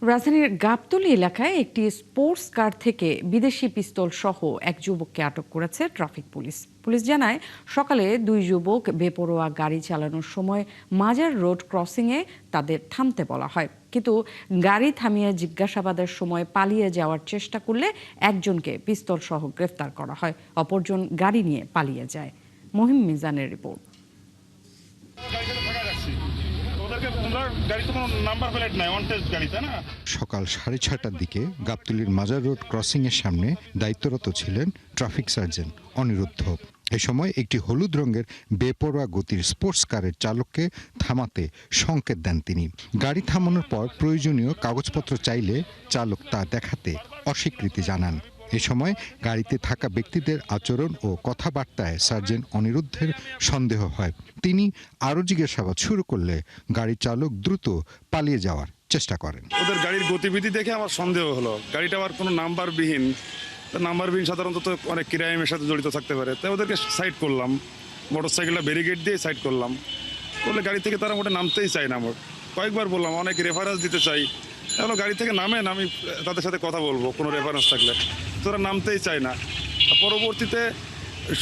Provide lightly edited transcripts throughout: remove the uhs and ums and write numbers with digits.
রাজধানীর গাবতলী এলাকায় একটি স্পোর্টস কার থেকে বিদেশি পিস্তল সহ এক যুবককে আটক করেছে ট্রাফিক পুলিশ। পুলিশ জানায়, সকালে দুই যুবক বেপরোয়া গাড়ি চালানোর সময় মাজার রোড ক্রসিংয়ে তাদের থামতে বলা হয়, কিন্তু গাড়ি থামিয়ে জিজ্ঞাসাবাদের সময় পালিয়ে যাওয়ার চেষ্টা করলে একজনকে পিস্তল সহ গ্রেফতার করা হয়, অপরজন গাড়ি নিয়ে পালিয়ে যায়। মহিম মিজানের রিপোর্ট। সকাল 6:30টার দিকে গাবতলীর মাজার রোড ক্রসিং এর সামনে দায়িত্বরত ছিলেন ট্রাফিক সার্জেন্ট অনিরুদ্ধ। এ সময় একটি হলুদ রঙের বেপরোয়া গতির স্পোর্টস কারের চালককে থামাতে সংকেত দেন তিনি। গাড়ি থামানোর পর প্রয়োজনীয় কাগজপত্র চাইলে চালক তা দেখাতে অস্বীকৃতি জানান। এ সময় গাড়িতে থাকা ব্যক্তিদের আচরণ ও কথাবার্তায় সার্জেন্ট অনিরুদ্ধের সন্দেহ হয়। তিনি আরও জিজ্ঞাসাবাদ শুরু করলে গাড়ি চালক দ্রুত পালিয়ে যাওয়ার চেষ্টা করেন। ওদের গাড়ির গতিবিধি দেখে আমার সন্দেহ হলো, গাড়িটা আবার কোনো নাম্বারবিহীন সাধারণত অনেক ক্রাইমের সাথে জড়িত থাকতে পারে, তাই ওদেরকে সাইড করলাম, মোটরসাইকেলটা ব্যারিকেড দিয়ে সাইড করলাম। করলে গাড়ি থেকে তারা মোটে নামতেই চায় না। আমার কয়েকবার বললাম, অনেক রেফারেন্স দিতে চাই, তাহলে গাড়ি থেকে নামেন, আমি তাদের সাথে কথা বলবো কোনো রেফারেন্স থাকলে। তোরা নামতেই চায় না। পরবর্তীতে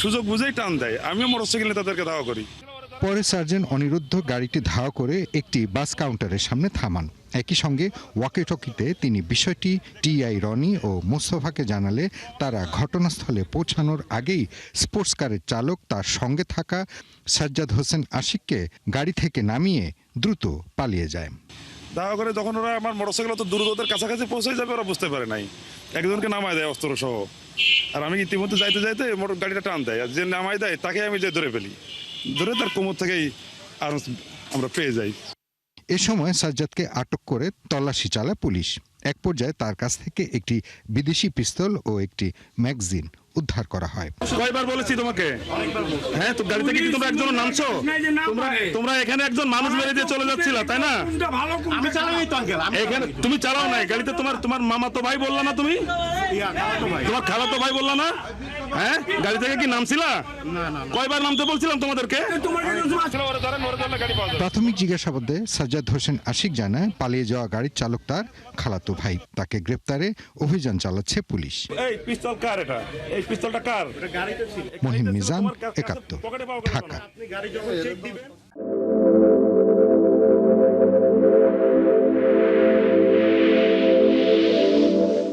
সুযোগ বুঝেই টান দেয়, আমিও মোটরসাইকেল নিয়ে তাদেরকে ধাওয়া করি। পরে সার্জেন্ট অনিরুদ্ধ গাড়িটি ধাওয়া করে একটি বাস কাউন্টারের সামনে থামান। একই সঙ্গে ওয়াকিটকিতে তিনি বিষয়টি টিআই রনি ও মোস্তফাকে জানালে তারা ঘটনাস্থলে পৌঁছানোর আগেই স্পোর্টস কারের চালক তার সঙ্গে থাকা সাজ্জাদ হোসেন আশিককে গাড়ি থেকে নামিয়ে দ্রুত পালিয়ে যায়। ধাওয়া করে তখন ওরা আমার মোটরসাইকেল তো দ্রুত ওদের কাছাকাছি পৌঁছে যাবে, ওরা বুঝতে পারে নাই, একজনকে নামায় দেয় অস্ত্র সহ। আর আমি ইতিমধ্যে যাইতে যাইতে মোটর গাড়িটা টান দেয়, আর যে নামায় দেয় তাকে আমি যে ধরে ফেলি, ধরে তার কোমর থেকেই আর আমরা পেয়ে যাই। এ সময় সাজ্জাদকে আটক করে তল্লাশি চালায় পুলিশ। এক পর্যায়ে তার কাছ থেকে একটি বিদেশি পিস্তল ও একটি ম্যাগাজিন উদ্ধার করা হয়। কয়বার বলেছি তোমাকে? হ্যাঁ, তো গাড়ি থেকে কি তোমরা একজন নামছো? তোমরা এখানে একজন মানুষ মেরে দিয়ে চলে যাচ্ছিলা, তাই না? এখানে তুমি চালাও নাই গাড়িতে, তোমার মামা তো ভাই বললা না, তুমি তোমার খালাতো ভাই বললা না? হ্যাঁ, গাড়ি থেকে কি নামছিলা? কয়বার নামতে বলছিলাম তোমাদেরকে? প্রাথমিক জিজ্ঞাসাবাদে সাজ্জাদ হোসেন আশিক জানায়, পালিয়ে যাওয়া গাড়ির চালক তার খালাতো ভাই। তাকে গ্রেপ্তারে অভিযান চালাচ্ছে পুলিশ। এই পিস্তল কার? এটা এই পিস্তলটা কার? মহিম মিজান, একাত্তর, ঢাকা।